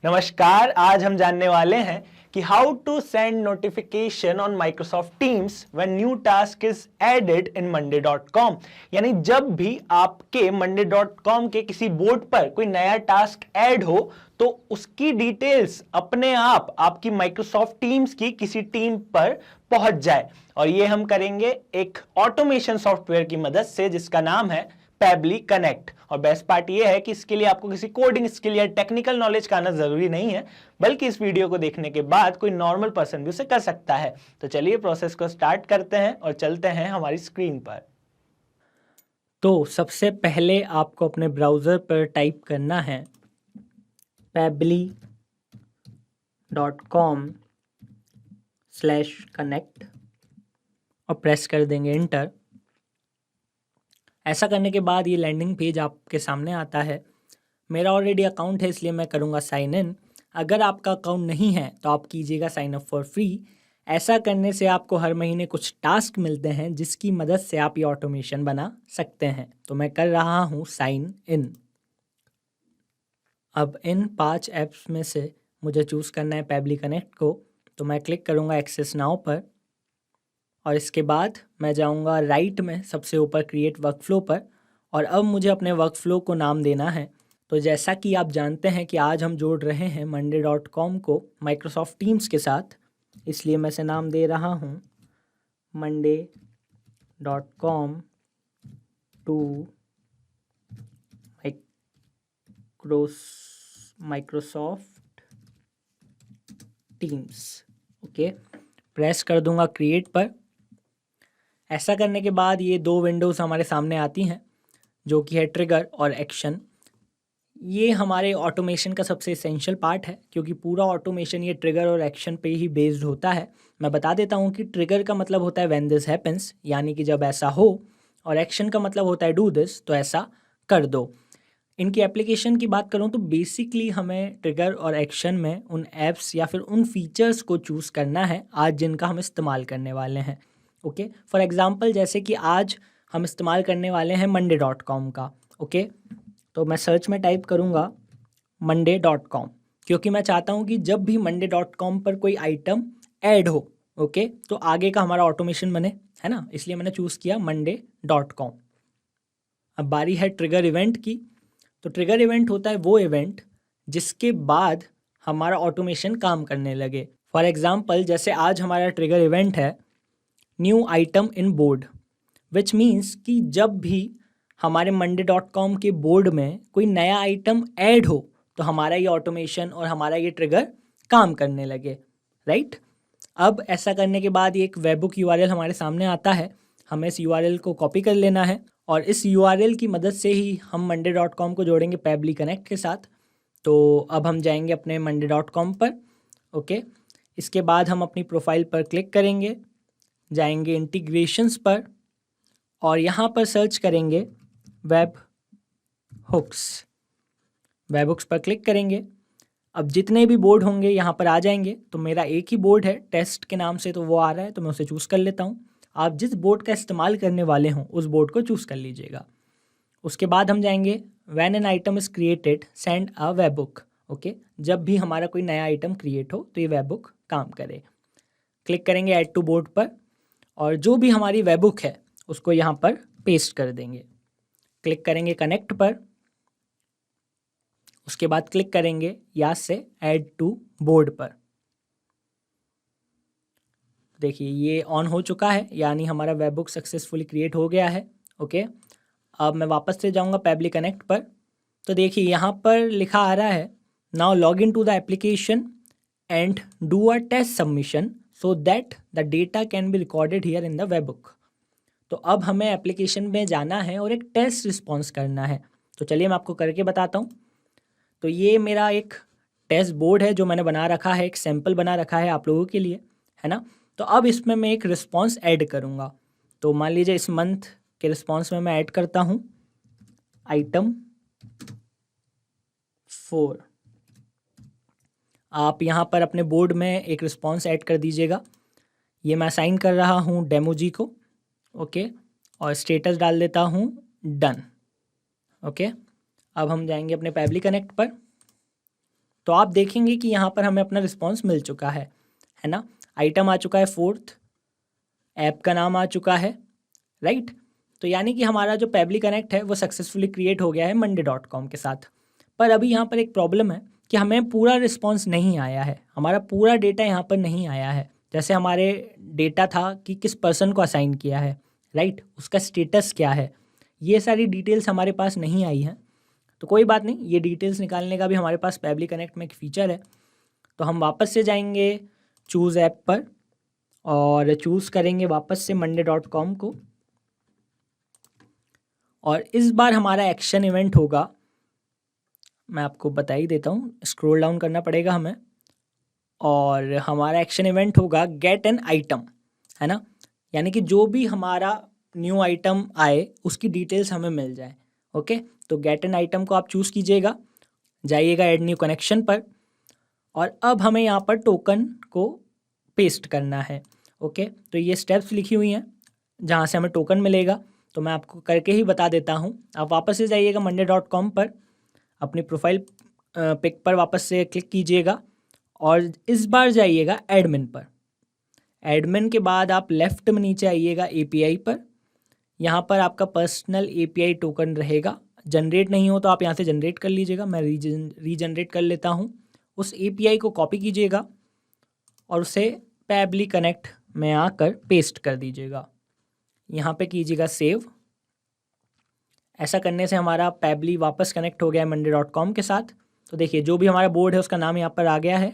नमस्कार। आज हम जानने वाले हैं कि how to send notification on Microsoft Teams when new task is added in monday.com। यानी जब भी आपके monday.com के किसी बोर्ड पर कोई नया टास्क ऐड हो तो उसकी डिटेल्स अपने आप आपकी माइक्रोसॉफ्ट टीम्स की किसी टीम पर पहुंच जाए। और ये हम करेंगे एक ऑटोमेशन सॉफ्टवेयर की मदद से जिसका नाम है पैबली कनेक्ट। और बेस्ट पार्ट ये है कि इसके लिए आपको किसी कोडिंग स्किल या टेक्निकल नॉलेज का आना जरूरी नहीं है, बल्कि इस वीडियो को देखने के बाद कोई नॉर्मल पर्सन भी उसे कर सकता है। तो चलिए प्रोसेस को स्टार्ट करते हैं और चलते हैं हमारी स्क्रीन पर। तो सबसे पहले आपको अपने ब्राउज़र पर टाइप करना है pebly.com/connect और प्रेस कर देंगे इंटर। ऐसा करने के बाद ये लैंडिंग पेज आपके सामने आता है। मेरा ऑलरेडी अकाउंट है इसलिए मैं करूँगा साइन इन। अगर आपका अकाउंट नहीं है तो आप कीजिएगा साइन अप फॉर फ्री। ऐसा करने से आपको हर महीने कुछ टास्क मिलते हैं जिसकी मदद से आप ये ऑटोमेशन बना सकते हैं। तो मैं कर रहा हूँ साइन इन। अब इन 5 ऐप्स में से मुझे चूज़ करना है पैबली कनेक्ट को, तो मैं क्लिक करूँगा एक्सेस नाउ पर और इसके बाद मैं जाऊँगा राइट में सबसे ऊपर क्रिएट वर्कफ्लो पर और अब मुझे अपने वर्कफ्लो को नाम देना है। तो जैसा कि आप जानते हैं कि आज हम जोड़ रहे हैं monday.com को माइक्रोसॉफ्ट टीम्स के साथ, इसलिए मैं इसे नाम दे रहा हूँ monday.com to Microsoft Teams. Okay, press कर दूंगा क्रिएट पर। ऐसा करने के बाद ये 2 विंडोज़ हमारे सामने आती हैं जो कि है ट्रिगर और एक्शन। ये हमारे ऑटोमेशन का सबसे इसेंशियल पार्ट है क्योंकि पूरा ऑटोमेशन ये ट्रिगर और एक्शन पे ही बेस्ड होता है। मैं बता देता हूँ कि ट्रिगर का मतलब होता है व्हेन दिस हैपेंस, यानी कि जब ऐसा हो, और एक्शन का मतलब होता है डू दिस, तो ऐसा कर दो। इनकी एप्लीकेशन की बात करूँ तो बेसिकली हमें ट्रिगर और एक्शन में उन ऐप्स या फिर उन फीचर्स को चूज़ करना है आज जिनका हम इस्तेमाल करने वाले हैं। ओके, फॉर एग्जांपल जैसे कि आज हम इस्तेमाल करने वाले हैं monday.com का। ओके, तो मैं सर्च में टाइप करूँगा monday.com क्योंकि मैं चाहता हूँ कि जब भी monday.com पर कोई आइटम ऐड हो, ओके, तो आगे का हमारा ऑटोमेशन बने, है ना, इसलिए मैंने चूज़ किया monday.com। अब बारी है ट्रिगर इवेंट की। तो ट्रिगर इवेंट होता है वो इवेंट जिसके बाद हमारा ऑटोमेशन काम करने लगे। फॉर एग्जांपल जैसे आज हमारा ट्रिगर इवेंट है new item in board, which means कि जब भी हमारे monday.com के बोर्ड में कोई नया आइटम ऐड हो तो हमारा ये ऑटोमेशन और हमारा ये ट्रिगर काम करने लगे, राइट। अब ऐसा करने के बाद ये एक वेबबुक URL हमारे सामने आता है। हमें इस URL को कॉपी कर लेना है और इस URL की मदद से ही हम monday.com को जोड़ेंगे पैबली कनेक्ट के साथ। तो अब हम जाएंगे अपने monday.com पर। ओके, इसके बाद हम अपनी प्रोफाइल पर क्लिक करेंगे, जाएंगे इंटीग्रेशंस पर और यहाँ पर सर्च करेंगे वेब हुक्स पर क्लिक करेंगे। अब जितने भी बोर्ड होंगे यहाँ पर आ जाएंगे। तो मेरा एक ही बोर्ड है टेस्ट के नाम से, तो वो आ रहा है, तो मैं उसे चूज़ कर लेता हूँ। आप जिस बोर्ड का इस्तेमाल करने वाले हों उस बोर्ड को चूज़ कर लीजिएगा। उसके बाद हम जाएंगे when an item is created send a web book. Okay, जब भी हमारा कोई नया आइटम क्रिएट हो तो ये वेब बुक काम करे। क्लिक करेंगे ऐड टू बोर्ड पर और जो भी हमारी वेब बुक है उसको यहाँ पर पेस्ट कर देंगे। क्लिक करेंगे कनेक्ट पर, उसके बाद क्लिक करेंगे यहाँ से ऐड टू बोर्ड पर। देखिए ये ऑन हो चुका है, यानी हमारा वेब बुक सक्सेसफुली क्रिएट हो गया है। ओके, अब मैं वापस से जाऊंगा पैबली कनेक्ट पर। तो देखिए यहाँ पर लिखा आ रहा है now log in to the application and do a test submission so that the data can be recorded here in the web book. तो अब हमें एप्लीकेशन में जाना है और एक टेस्ट रिस्पॉन्स करना है। तो चलिए मैं आपको करके बताता हूँ। तो ये मेरा एक टेस्ट बोर्ड है जो मैंने बना रखा है, एक सैम्पल बना रखा है आप लोगों के लिए, है ना। तो अब इसमें मैं एक रिस्पॉन्स ऐड करूँगा। तो मान लीजिए इस मंथ के रिस्पॉन्स में मैं ऐड करता हूँ आइटम 4। आप यहाँ पर अपने बोर्ड में एक रिस्पॉन्स ऐड कर दीजिएगा। ये मैं असाइन कर रहा हूँ डेमो जी को। ओके, और स्टेटस डाल देता हूँ डन। ओके, अब हम जाएंगे अपने पैबली कनेक्ट पर तो आप देखेंगे कि यहाँ पर हमें अपना रिस्पॉन्स मिल चुका है ना। आइटम आ चुका है 4th, ऐप का नाम आ चुका है, राइट। तो यानी कि हमारा जो पेबली कनेक्ट है वो सक्सेसफुली क्रिएट हो गया है monday.com के साथ। पर अभी यहाँ पर एक प्रॉब्लम है कि हमें पूरा रिस्पॉन्स नहीं आया है, हमारा पूरा डेटा यहाँ पर नहीं आया है। जैसे हमारे डेटा था कि किस पर्सन को असाइन किया है, राइट, उसका स्टेटस क्या है, ये सारी डिटेल्स हमारे पास नहीं आई हैं। तो कोई बात नहीं, ये डिटेल्स निकालने का भी हमारे पास पेबली कनेक्ट में एक फ़ीचर है। तो हम वापस से जाएंगे चूज़ ऐप पर और चूज़ करेंगे वापस से monday.com को, और इस बार हमारा एक्शन इवेंट होगा, मैं आपको बता ही देता हूँ, स्क्रॉल डाउन करना पड़ेगा हमें, और हमारा एक्शन इवेंट होगा गेट एन आइटम, है ना। यानी कि जो भी हमारा न्यू आइटम आए उसकी डिटेल्स हमें मिल जाए। ओके, तो गेट एन आइटम को आप चूज़ कीजिएगा, जाइएगा ऐड न्यू कनेक्शन पर, और अब हमें यहाँ पर टोकन को पेस्ट करना है। ओके, तो ये स्टेप्स लिखी हुई हैं जहाँ से हमें टोकन मिलेगा, तो मैं आपको करके ही बता देता हूँ। आप वापस से जाइएगा monday.com पर, अपनी प्रोफाइल पिक पर वापस से क्लिक कीजिएगा और इस बार जाइएगा एडमिन पर। एडमिन के बाद आप लेफ़्ट में नीचे आइएगा API पर, यहाँ पर आपका पर्सनल API टोकन रहेगा। जनरेट नहीं हो तो आप यहाँ से जनरेट कर लीजिएगा, मैं रीजनरेट कर लेता हूँ। उस API को कॉपी कीजिएगा और उसे पेबली कनेक्ट में आकर पेस्ट कर दीजिएगा। यहाँ पे कीजिएगा सेव। ऐसा करने से हमारा पेबली वापस कनेक्ट हो गया है monday.com के साथ। तो देखिए जो भी हमारा बोर्ड है उसका नाम यहाँ पर आ गया है,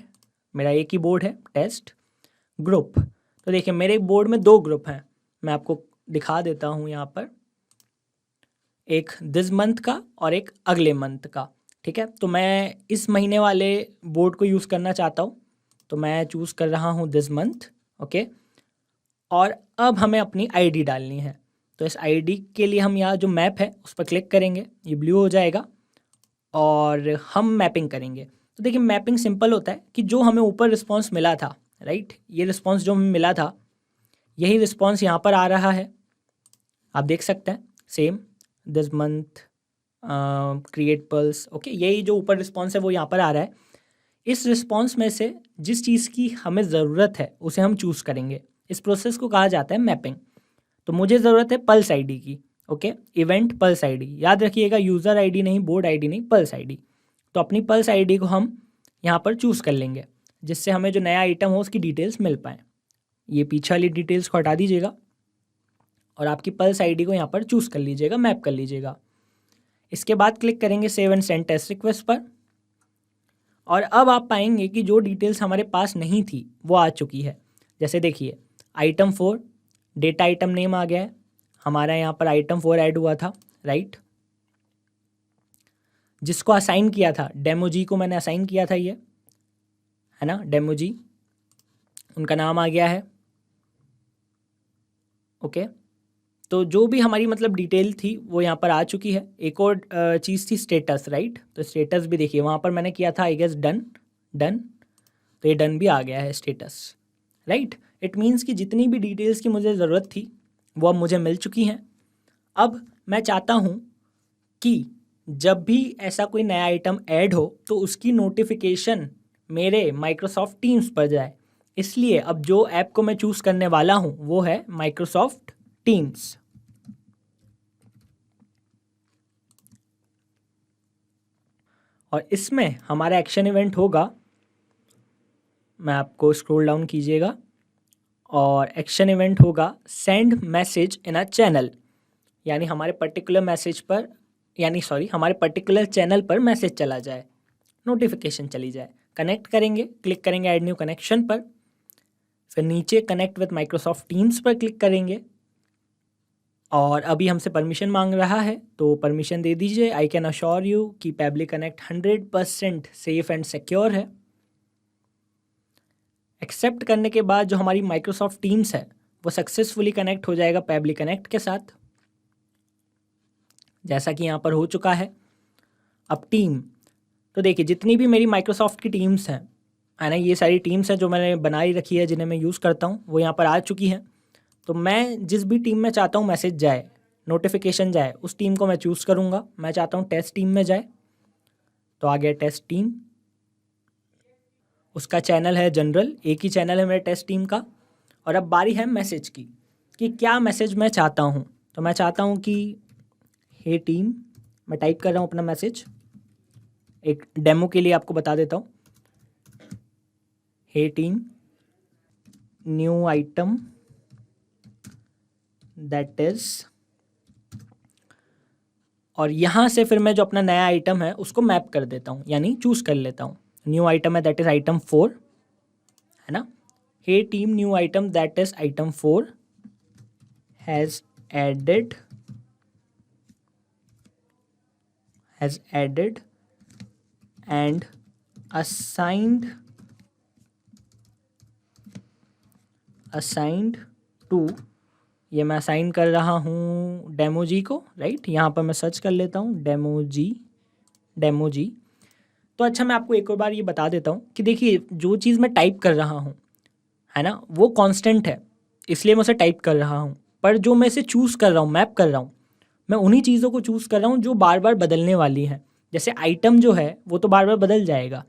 मेरा एक ही बोर्ड है, टेस्ट ग्रुप। तो देखिए मेरे बोर्ड में 2 ग्रुप हैं, मैं आपको दिखा देता हूँ यहाँ पर, एक दिस मंथ का और एक अगले मंथ का। ठीक है, तो मैं इस महीने वाले बोर्ड को यूज़ करना चाहता हूँ, तो मैं चूज़ कर रहा हूँ दिस मंथ। ओके, और अब हमें अपनी आईडी डालनी है। तो इस आईडी के लिए हम यहाँ जो मैप है उस पर क्लिक करेंगे, ये ब्लू हो जाएगा और हम मैपिंग करेंगे। तो देखिए मैपिंग सिंपल होता है कि जो हमें ऊपर रिस्पांस मिला था, राइट, ये रिस्पांस जो हमें मिला था यही रिस्पांस यहाँ पर आ रहा है, आप देख सकते हैं, same this month create pulse. Okay, यही जो ऊपर रिस्पांस है वो यहाँ पर आ रहा है। इस रिस्पांस में से जिस चीज़ की हमें ज़रूरत है उसे हम चूज़ करेंगे। इस प्रोसेस को कहा जाता है मैपिंग। तो मुझे ज़रूरत है पल्स आईडी की। ओके, इवेंट पल्स आईडी, याद रखिएगा, यूज़र आईडी नहीं, बोर्ड आईडी नहीं, पल्स आईडी। तो अपनी पल्स आईडी को हम यहाँ पर चूज़ कर लेंगे, जिससे हमें जो नया आइटम हो उसकी डिटेल्स मिल पाएँ। ये पीछे वाली डिटेल्स को हटा दीजिएगा और आपकी पल्स आईडी को यहाँ पर चूज़ कर लीजिएगा, मैप कर लीजिएगा। इसके बाद क्लिक करेंगे save and send test request पर, और अब आप पाएंगे कि जो डिटेल्स हमारे पास नहीं थी वो आ चुकी है। जैसे देखिए आइटम 4 डेटा आइटम नेम आ गया है, हमारा यहाँ पर आइटम 4 ऐड हुआ था, राइट। जिसको असाइन किया था, डेमो जी को मैंने असाइन किया था, ये है ना, डेमो जी, उनका नाम आ गया है। ओके, तो जो भी हमारी मतलब डिटेल थी वो यहाँ पर आ चुकी है। एक और चीज़ थी स्टेटस, राइट। तो स्टेटस भी देखिए वहाँ पर मैंने किया था आई गेस डन, तो ये डन भी आ गया है स्टेटस, राइट। इट मीन्स कि जितनी भी डिटेल्स की मुझे ज़रूरत थी वो अब मुझे मिल चुकी हैं। अब मैं चाहता हूँ कि जब भी ऐसा कोई नया आइटम ऐड हो तो उसकी नोटिफिकेशन मेरे माइक्रोसॉफ्ट टीम्स पर जाए। इसलिए अब जो ऐप को मैं चूज़ करने वाला हूँ वो है माइक्रोसॉफ्ट टीम्स। और इसमें हमारा एक्शन इवेंट होगा, मैं आपको स्क्रॉल डाउन कीजिएगा, और एक्शन इवेंट होगा send message in a channel, यानी हमारे पर्टिकुलर मैसेज पर, यानी सॉरी हमारे पर्टिकुलर चैनल पर मैसेज चला जाए, नोटिफिकेशन चली जाए। कनेक्ट करेंगे, क्लिक करेंगे ऐड न्यू कनेक्शन पर, फिर नीचे कनेक्ट विद माइक्रोसॉफ्ट टीम्स पर क्लिक करेंगे, और अभी हमसे परमिशन मांग रहा है तो परमिशन दे दीजिए। आई कैन अश्योर यू कि पेबली कनेक्ट 100% सेफ एंड सिक्योर है। एक्सेप्ट करने के बाद जो हमारी माइक्रोसॉफ्ट टीम्स है वो सक्सेसफुली कनेक्ट हो जाएगा पेबली कनेक्ट के साथ, जैसा कि यहाँ पर हो चुका है। अब टीम, तो देखिए जितनी भी मेरी माइक्रोसॉफ्ट की टीम्स हैं, है ना, ये सारी टीम्स हैं जो मैंने बनाई रखी है, जिन्हें मैं यूज़ करता हूँ, वो यहाँ पर आ चुकी हैं। तो मैं जिस भी टीम में चाहता हूँ मैसेज जाए, नोटिफिकेशन जाए, उस टीम को मैं चूज़ करूँगा। मैं चाहता हूँ टेस्ट टीम में जाए, तो आ गया टेस्ट टीम। उसका चैनल है जनरल, एक ही चैनल है मेरे टेस्ट टीम का। और अब बारी है मैसेज की कि क्या मैसेज मैं चाहता हूँ। तो मैं चाहता हूँ कि हे टीम, मैं टाइप कर रहा हूँ अपना मैसेज, एक डेमो के लिए आपको बता देता हूँ। Hey team, new item that is, और यहाँ से फिर मैं जो अपना नया आइटम है उसको मैप कर देता हूँ, यानी चूज़ कर लेता हूँ। न्यू आइटम है दैट इज़ आइटम 4, है ना। Hey team, new item that is item 4 has added and assigned to, ये मैं असाइन कर रहा हूँ डेमो जी को, राइट। यहाँ पर मैं सर्च कर लेता हूँ डेमो जी। तो अच्छा, मैं आपको एक और बार ये बता देता हूँ कि देखिए जो चीज़ मैं टाइप कर रहा हूँ, है ना, वो कांस्टेंट है, इसलिए मैं उसे टाइप कर रहा हूँ। पर जो मैं इसे चूज़ कर रहा हूँ, मैप कर रहा हूँ, मैं उन्हीं चीज़ों को चूज़ कर रहा हूँ जो बार बार बदलने वाली हैं। जैसे आइटम जो है वो तो बार बार बदल जाएगा,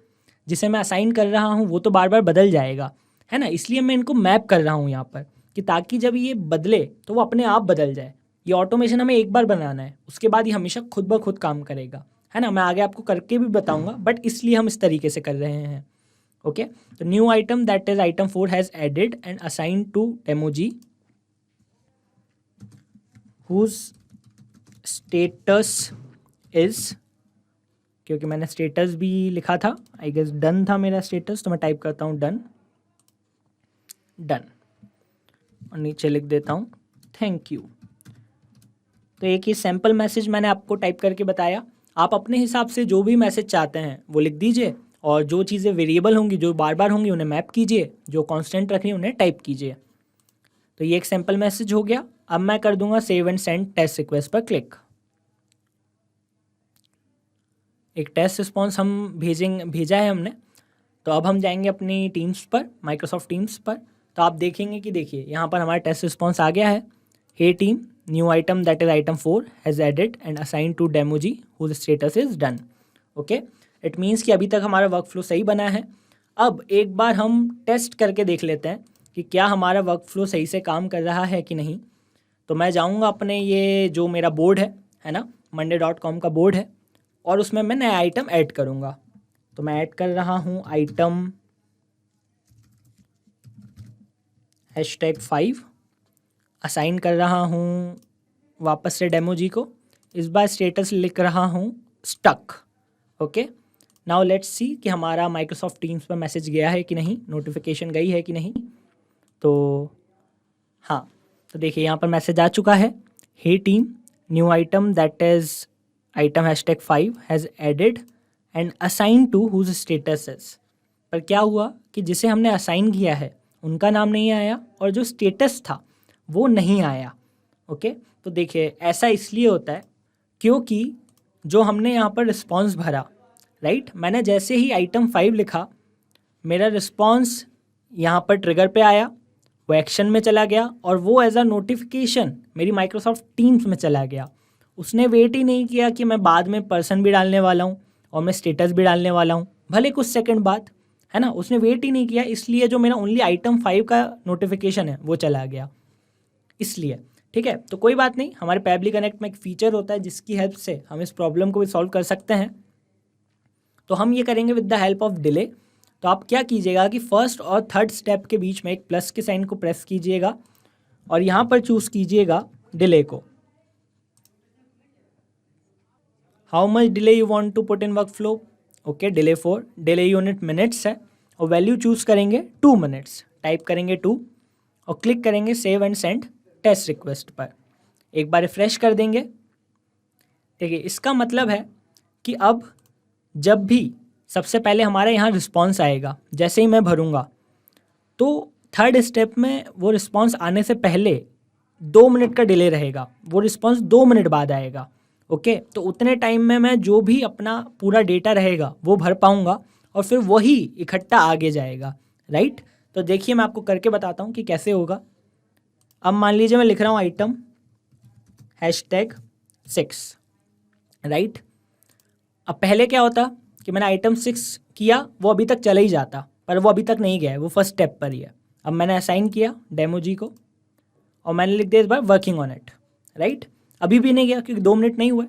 जिसे मैं असाइन कर रहा हूँ वो तो बार बार बदल जाएगा, है ना। इसलिए मैं इनको मैप कर रहा हूँ यहाँ पर, कि ताकि जब ये बदले तो वो अपने आप बदल जाए। ये ऑटोमेशन हमें एक बार बनाना है, उसके बाद ये हमेशा खुद ब खुद काम करेगा, है ना। मैं आगे आपको करके भी बताऊँगा, बट इसलिए हम इस तरीके से कर रहे हैं। ओके, तो new item that is item 4 has added and assign to डेमोजी whose status is, क्योंकि मैंने स्टेटस भी लिखा था, आई गेस डन था मेरा स्टेटस, तो मैं टाइप करता हूँ डन, और नीचे लिख देता हूँ थैंक यू। तो एक ही सैम्पल मैसेज मैंने आपको टाइप करके बताया। आप अपने हिसाब से जो भी मैसेज चाहते हैं वो लिख दीजिए, और जो चीज़ें वेरिएबल होंगी, जो बार बार होंगी, उन्हें मैप कीजिए, जो कांस्टेंट रखनी उन्हें टाइप कीजिए। तो ये एक सैम्पल मैसेज हो गया। अब मैं कर दूंगा save and send test request पर क्लिक। एक टेस्ट रिस्पॉन्स हम भेजा है हमने। तो अब हम जाएंगे अपनी टीम्स पर, माइक्रोसॉफ्ट टीम्स पर। तो आप देखेंगे कि देखिए यहाँ पर हमारा टेस्ट रिस्पॉन्स आ गया है। Hey team, new item that is item 4 has added and assign to डेमोजी whose status is done. Okay, it means कि अभी तक हमारा वर्क फ्लो सही बना है। अब एक बार हम टेस्ट करके देख लेते हैं कि क्या हमारा वर्क फ्लो सही से काम कर रहा है कि नहीं। तो मैं जाऊँगा अपने ये जो मेरा बोर्ड है ना, monday.com का बोर्ड है, और उसमें मैं नया आइटम ऐड करूँगा। तो मैं ऐड कर रहा हूँ आइटम #5, असाइन कर रहा हूँ वापस से डेमो जी को। इस बार स्टेटस लिख रहा हूँ stuck. Okay, now let's see कि हमारा माइक्रोसॉफ्ट टीम्स पर मैसेज गया है कि नहीं, नोटिफिकेशन गई है कि नहीं। तो हाँ, तो देखिए यहाँ पर मैसेज आ चुका है। Hey team, new item that is item #5 has added and assign to whose status is. पर क्या हुआ कि जिसे हमने असाइन किया है उनका नाम नहीं आया, और जो स्टेटस था वो नहीं आया। ओके, तो देखिए ऐसा इसलिए होता है क्योंकि जो हमने यहाँ पर रिस्पॉन्स भरा, राइट, मैंने जैसे ही आइटम 5 लिखा, मेरा रिस्पॉन्स यहाँ पर ट्रिगर पे आया, वो एक्शन में चला गया, और वो एज अ नोटिफिकेशन मेरी माइक्रोसॉफ्ट टीम्स में चला गया। उसने वेट ही नहीं किया कि मैं बाद में पर्सन भी डालने वाला हूँ और मैं स्टेटस भी डालने वाला हूँ, भले कुछ सेकंड बाद, है ना। उसने वेट ही नहीं किया, इसलिए जो मेरा ओनली आइटम 5 का नोटिफिकेशन है वो चला गया, इसलिए। ठीक है, तो कोई बात नहीं, हमारे पैबली कनेक्ट में एक फीचर होता है जिसकी हेल्प से हम इस प्रॉब्लम को भी सॉल्व कर सकते हैं। तो हम ये करेंगे with the help of delay. तो आप क्या कीजिएगा कि फर्स्ट और थर्ड स्टेप के बीच में एक प्लस के साइन को प्रेस कीजिएगा, और यहाँ पर चूज़ कीजिएगा डिले को। How much delay you want to put in work flow. Okay, delay 4, delay unit minutes है, और वैल्यू चूज़ करेंगे 2 मिनट्स, टाइप करेंगे 2 और क्लिक करेंगे save and send test request पर। एक बार रिफ्रेश कर देंगे। देखिए इसका मतलब है कि अब जब भी सबसे पहले हमारे यहाँ रिस्पॉन्स आएगा, जैसे ही मैं भरूँगा, तो थर्ड स्टेप में वो रिस्पॉन्स आने से पहले 2 मिनट का डिले रहेगा, वो रिस्पॉन्स 2 मिनट बाद आएगा। ओके, तो उतने टाइम में मैं जो भी अपना पूरा डेटा रहेगा वो भर पाऊँगा, और फिर वही इकट्ठा आगे जाएगा, राइट। तो देखिए मैं आपको करके बताता हूँ कि कैसे होगा। अब मान लीजिए मैं लिख रहा हूँ आइटम #6, राइट। अब पहले क्या होता कि मैंने आइटम 6 किया, वो अभी तक चला ही जाता, पर वो अभी तक नहीं गया है, वो फर्स्ट स्टेप पर ही है। अब मैंने असाइन किया डेमो जी को और मैंने लिख दिया इस बार वर्किंग ऑन इट, राइट। अभी भी नहीं गया क्योंकि 2 मिनट नहीं हुए।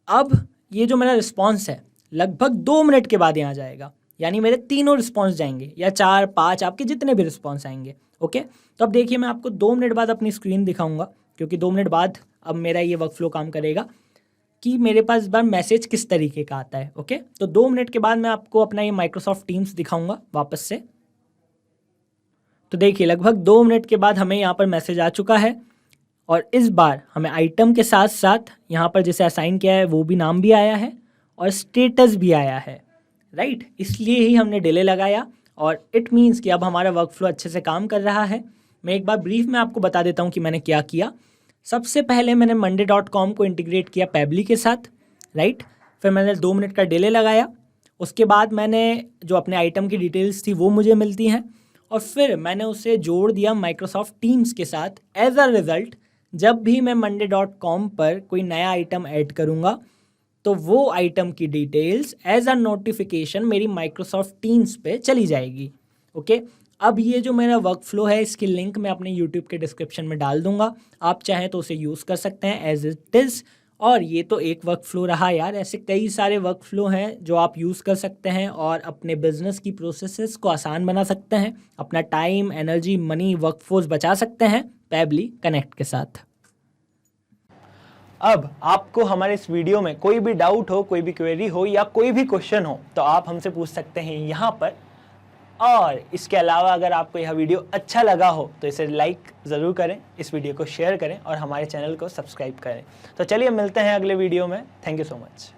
अब ये जो मेरा रिस्पॉन्स है लगभग 2 मिनट के बाद यहाँ जाएगा, यानी मेरे तीनों रिस्पॉन्स जाएंगे या 4 5 आपके जितने भी रिस्पॉन्स आएंगे। ओके, तो अब देखिए मैं आपको 2 मिनट बाद अपनी स्क्रीन दिखाऊंगा, क्योंकि 2 मिनट बाद अब मेरा ये वर्कफ्लो काम करेगा कि मेरे पास इस बार मैसेज किस तरीके का आता है। ओके, तो 2 मिनट के बाद मैं आपको अपना ये माइक्रोसॉफ्ट टीम्स दिखाऊंगा वापस से। तो देखिए लगभग 2 मिनट के बाद हमें यहाँ पर मैसेज आ चुका है और इस बार हमें आइटम के साथ साथ यहाँ पर जिसे असाइन किया है वो भी नाम भी आया है और स्टेटस भी आया है, राइट। इसलिए ही हमने डिले लगाया और इट मीन्स कि अब हमारा वर्कफ्लो अच्छे से काम कर रहा है। मैं एक बार ब्रीफ में आपको बता देता हूँ कि मैंने क्या किया। सबसे पहले मैंने monday.com को इंटीग्रेट किया पैबली के साथ, राइट। फिर मैंने 2 मिनट का डिले लगाया। उसके बाद मैंने जो अपने आइटम की डिटेल्स थी वो मुझे मिलती हैं और फिर मैंने उसे जोड़ दिया माइक्रोसॉफ्ट टीम्स के साथ। एज अ रिज़ल्ट जब भी मैं monday.com पर कोई नया आइटम ऐड करूँगा तो वो आइटम की डिटेल्स एज अ नोटिफिकेशन मेरी माइक्रोसॉफ्ट टीम्स पे चली जाएगी। ओके, अब ये जो मेरा वर्कफ्लो है इसकी लिंक मैं अपने यूट्यूब के डिस्क्रिप्शन में डाल दूंगा, आप चाहें तो उसे यूज़ कर सकते हैं एज इट इज़। और ये तो एक वर्कफ्लो रहा यार, ऐसे कई सारे वर्कफ्लो हैं जो आप यूज़ कर सकते हैं और अपने बिजनेस की प्रोसेसेस को आसान बना सकते हैं, अपना टाइम एनर्जी मनी वर्कफोर्स बचा सकते हैं पैबली कनेक्ट के साथ। अब आपको हमारे इस वीडियो में कोई भी डाउट हो, कोई भी क्वेरी हो या कोई भी क्वेश्चन हो तो आप हमसे पूछ सकते हैं यहाँ पर। और इसके अलावा अगर आपको यह वीडियो अच्छा लगा हो तो इसे लाइक ज़रूर करें, इस वीडियो को शेयर करें और हमारे चैनल को सब्सक्राइब करें। तो चलिए मिलते हैं अगले वीडियो में। Thank you so much.